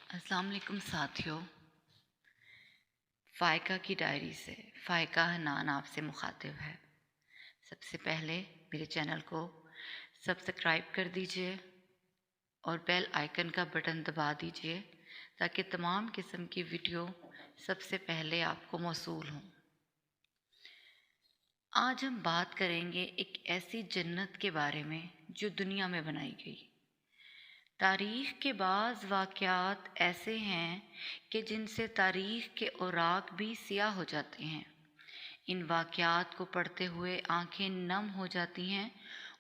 अस्सलाम वालेकुम साथियों। फ़ायका की डायरी से फ़ायका हनान आपसे मुखातिब है। सबसे पहले मेरे चैनल को सब्सक्राइब कर दीजिए और बेल आइकन का बटन दबा दीजिए ताकि तमाम किस्म की वीडियो सबसे पहले आपको मौसूल हों। आज हम बात करेंगे एक ऐसी जन्नत के बारे में जो दुनिया में बनाई गई। तारीख़ के बाज़ वाक़यात ऐसे हैं कि जिनसे तारीख़ के औराक भी सियाह हो जाते हैं। इन वाक़यात को पढ़ते हुए आँखें नम हो जाती हैं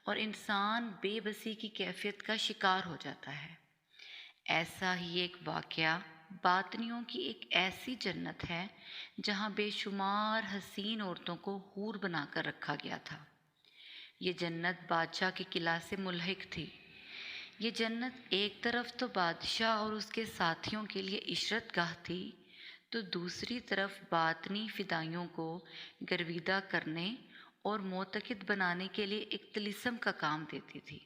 और इंसान बेबसी की कैफ़ियत का शिकार हो जाता है। ऐसा ही एक वाक़या बातनियों की एक ऐसी जन्नत है जहाँ बेशुमार हसीन औरतों को हूर बनाकर रखा गया था। ये जन्नत बादशाह के किला से मुल्हिक थी। ये जन्नत एक तरफ तो बादशाह और उसके साथियों के लिए इशरत गाह थी, तो दूसरी तरफ बातनी फिदाइयों को गर्विदा करने और मोतक़िद बनाने के लिए एक तिलिस्म का काम देती थी।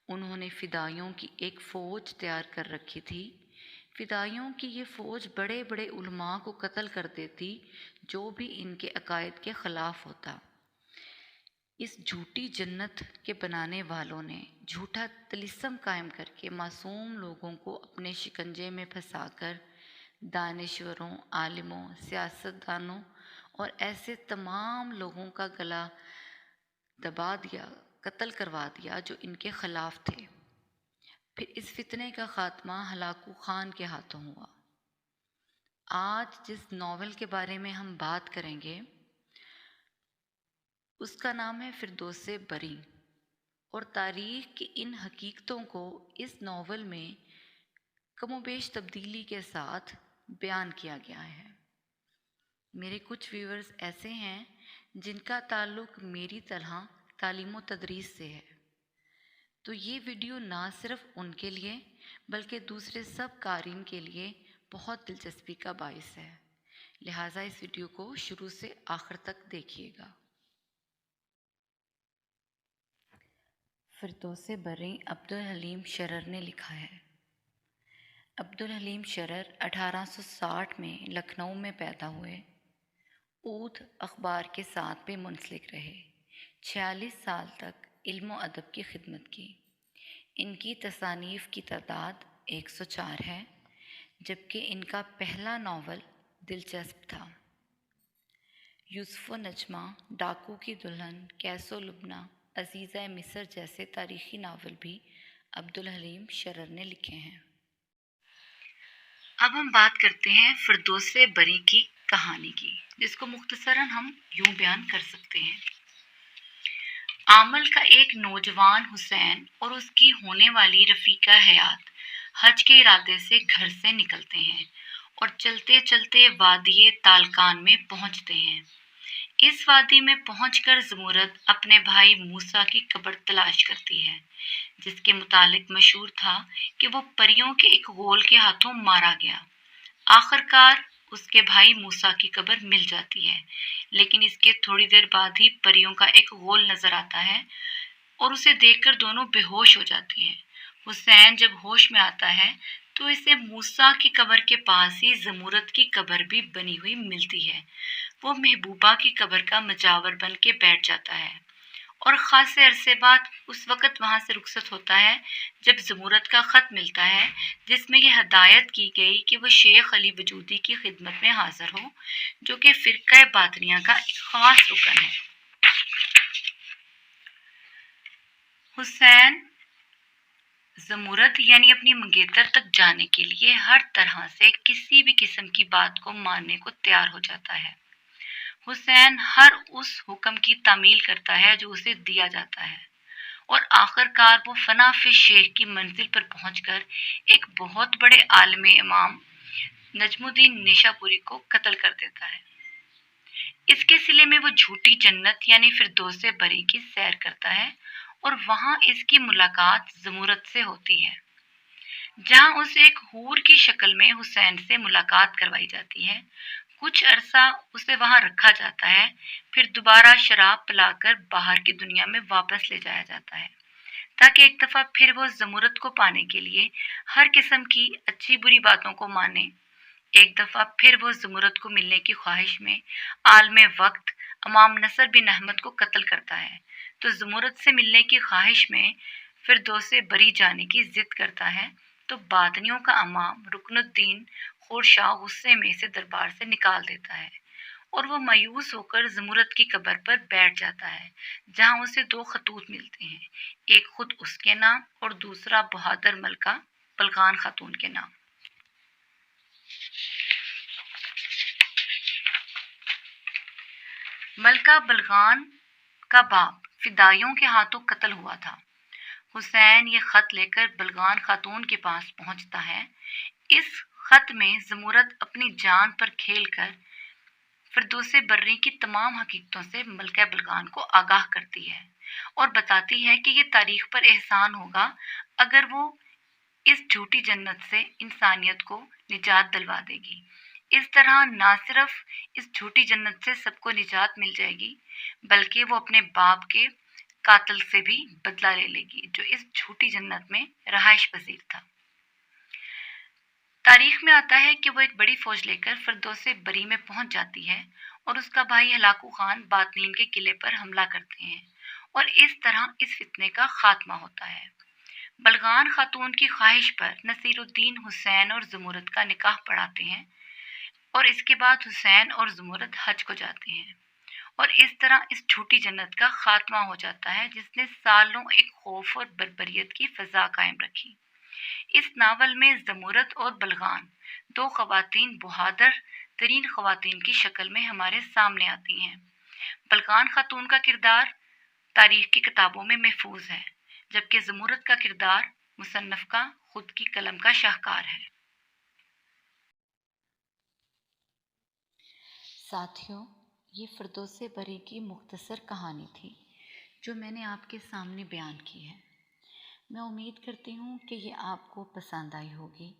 उन्होंने फिदाइयों की एक फ़ौज तैयार कर रखी थी। फिदाइयों की ये फ़ौज बड़े बड़े उलमा को कत्ल कर देती जो भी इनके अकायद के ख़िलाफ़ होता। इस झूठी जन्नत के बनाने वालों ने झूठा तिलिस्म कायम करके मासूम लोगों को अपने शिकंजे में फंसाकर दानिश्वरों, आलिमों, सियासतदानों और ऐसे तमाम लोगों का गला दबा दिया, कत्ल करवा दिया जो इनके ख़िलाफ़ थे। फिर इस फितने का ख़ात्मा हलाकू ख़ान के हाथों हुआ। आज जिस नावल के बारे में हम बात करेंगे उसका नाम है फिरदौसे बरी, और तारीख़ की इन हकीकतों को इस नावल में कमोबेश तब्दीली के साथ बयान किया गया है। मेरे कुछ व्यूअर्स ऐसे हैं जिनका ताल्लुक़ मेरी तरह तालीम व तदरीस से है, तो ये वीडियो ना सिर्फ़ उनके लिए बल्कि दूसरे सब क़ारीन के लिए बहुत दिलचस्पी का बाइस है। लिहाजा इस वीडियो को शुरू से आखिर तक देखिएगा। फिरदौसे बरी अब्दुल हलीम शरर ने लिखा है। अब्दुल हलीम शरर 1860 में लखनऊ में पैदा हुए। ऊद अखबार के साथ भी मुंसलिक रहे। 46 साल तक इल्म व अदब की खिदमत की। इनकी तसानीफ़ की तादाद 104 है, जबकि इनका पहला नावल दिलचस्प था। यूसुफ़ व नजमा, डाकू की दुल्हन, कैसो लुबना, अज़ीज़ा मिस्र जैसे तारीख़ी नावल भी अब्दुल हलीम शरर ने लिखे हैं। अब हम बात करते हैं फिरदौसे बरी की कहानी की, जिसको मुख्तसरन हम यूं बयान कर सकते हैं। आमल का एक नौजवान हुसैन और उसकी होने वाली रफ़ीका हयात हज के इरादे से घर से निकलते हैं और चलते चलते वादी तालकान में पहुंचते हैं। इस वादी में पहुंचकर ज़मुरद अपने भाई मूसा की कब्र तलाश करती है, जिसके मुतालिक मशहूर था कि वो परियों के एक गोल के हाथों मारा गया। आखिरकार उसके भाई मूसा की कब्र मिल जाती है, लेकिन इसके थोड़ी देर बाद ही परियों का एक गोल नजर आता है और उसे देखकर दोनों बेहोश हो जाते हैं। हुसैन जब होश में आता है तो इसे मूसा की कब्र के पास ही ज़मुरद की कब्र भी बनी हुई मिलती है। वो महबूबा की कब्र का मजावर बन के बैठ जाता है और खासे अरसे बाद उस वक़्त वहाँ से रुखसत होता है जब ज़मुरद का ख़त मिलता है, जिसमें यह हदायत की गई कि वह शेख अली वजूदी की खिदमत में हाज़िर हो, जो कि फ़िरक़ा बातिनिया का एक ख़ास रुकन है। हुसैन ज़मुरद यानी अपनी मंगेतर तक जाने के लिए हर तरह से किसी भी किस्म की बात को मानने को तैयार हो जाता है। हुसैन हर उस हुक्म की तामील करता है जो उसे दिया जाता है और आखिरकार वो फनाफिश शेख की मंजिल पर पहुंचकर एक बहुत बड़े आलिम इमाम नजमुद्दीन निशापुरी को कत्ल कर देता है। इसके सिले में वो झूठी जन्नत यानी फिरदौसे बरी की सैर करता है और वहां इसकी मुलाकात ज़मुरद से होती है, जहां उसे एक हूर की शक्ल में हुसैन से मुलाकात करवाई जाती है। कुछ अरसा उसे वहां रखा जाता है, फिर दोबारा शराब पिलाकर बाहर की दुनिया में वापस ले जाया जाता है, تاکہ ایک دفعہ پھر وہ زمرد کو پانے کے لیے ہر قسم کی اچھی بری باتوں کو مانے۔ ایک دفعہ پھر وہ زمرد کو ملنے کی خواہش میں عالم وقت امام نصر بن احمد کو قتل کرتا ہے، تو زمرد سے ملنے کی خواہش میں فردوس بری جانے کی ضد کرتا ہے، تو باطنیوں کا امام رکن الدین خورشاہ غصے میں اسے دربار سے نکال دیتا ہے، اور وہ مایوس ہو کر زمرد کی قبر پر بیٹھ جاتا ہے، جہاں اسے دو خطوط ملتے ہیں، ایک خود اس کے نام اور دوسرا بہادر ملکہ بلغان خاتون کے نام۔ ملکہ بلغان کا باپ فدائیوں کے ہاتھوں قتل ہوا تھا۔ حسین یہ خط لے کر بلغان خاتون کے پاس پہنچتا ہے۔ اس خط میں زمرد اپنی جان پر کھیل کر فردوس بری کی تمام حقیقتوں سے ملکہ بلغان کو آگاہ کرتی ہے اور بتاتی ہے کہ یہ تاریخ پر احسان ہوگا اگر وہ اس جھوٹی جنت سے انسانیت کو نجات دلوا دے گی۔ اس طرح نہ صرف اس جھوٹی جنت سے سب کو نجات مل جائے گی، بلکہ وہ اپنے باپ کے قاتل سے بھی بدلہ لے لے گی جو اس جھوٹی جنت میں رہائش پذیر تھا۔ تاریخ میں آتا ہے کہ وہ ایک بڑی فوج لے کر فردوس بری میں پہنچ جاتی ہے اور اس کا بھائی ہلاکو خان باطنین کے قلعے پر حملہ کرتے ہیں، اور اس طرح اس فتنے کا خاتمہ ہوتا ہے۔ بلغان خاتون کی خواہش پر نصیر الدین حسین اور زمرد کا نکاح پڑھاتے ہیں، اور اس کے بعد حسین اور زمرد حج کو جاتے ہیں، اور اس طرح اس جھوٹی جنت کا خاتمہ ہو جاتا ہے جس نے سالوں ایک خوف اور بربریت کی فضا قائم رکھی۔ اس ناول میں زمرد اور بلغان دو خواتین بہادر ترین خواتین کی شکل میں ہمارے سامنے آتی ہیں۔ بلغان خاتون کا کردار تاریخ کی کتابوں میں محفوظ ہے، جبکہ زمرد کا کردار مصنف کا خود کی قلم کا شاہکار ہے۔ ساتھیوں، یہ فردوس بری کی مختصر کہانی تھی جو میں نے آپ کے سامنے بیان کی ہے۔ میں امید کرتی ہوں کہ یہ آپ کو پسند آئی ہوگی۔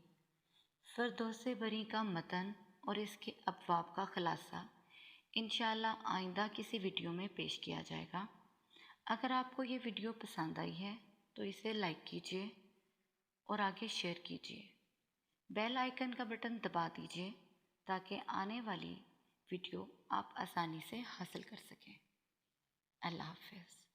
فردوس بری کا متن اور اس کے ابواب کا خلاصہ انشاءاللہ آئندہ کسی ویڈیو میں پیش کیا جائے گا۔ اگر آپ کو یہ ویڈیو پسند آئی ہے تو اسے لائک کیجیے اور آگے شیئر کیجیے۔ بیل آئیکن کا بٹن دبا دیجیے تاکہ آنے والی ویڈیو آپ آسانی سے حاصل کر سکیں۔ اللہ حافظ۔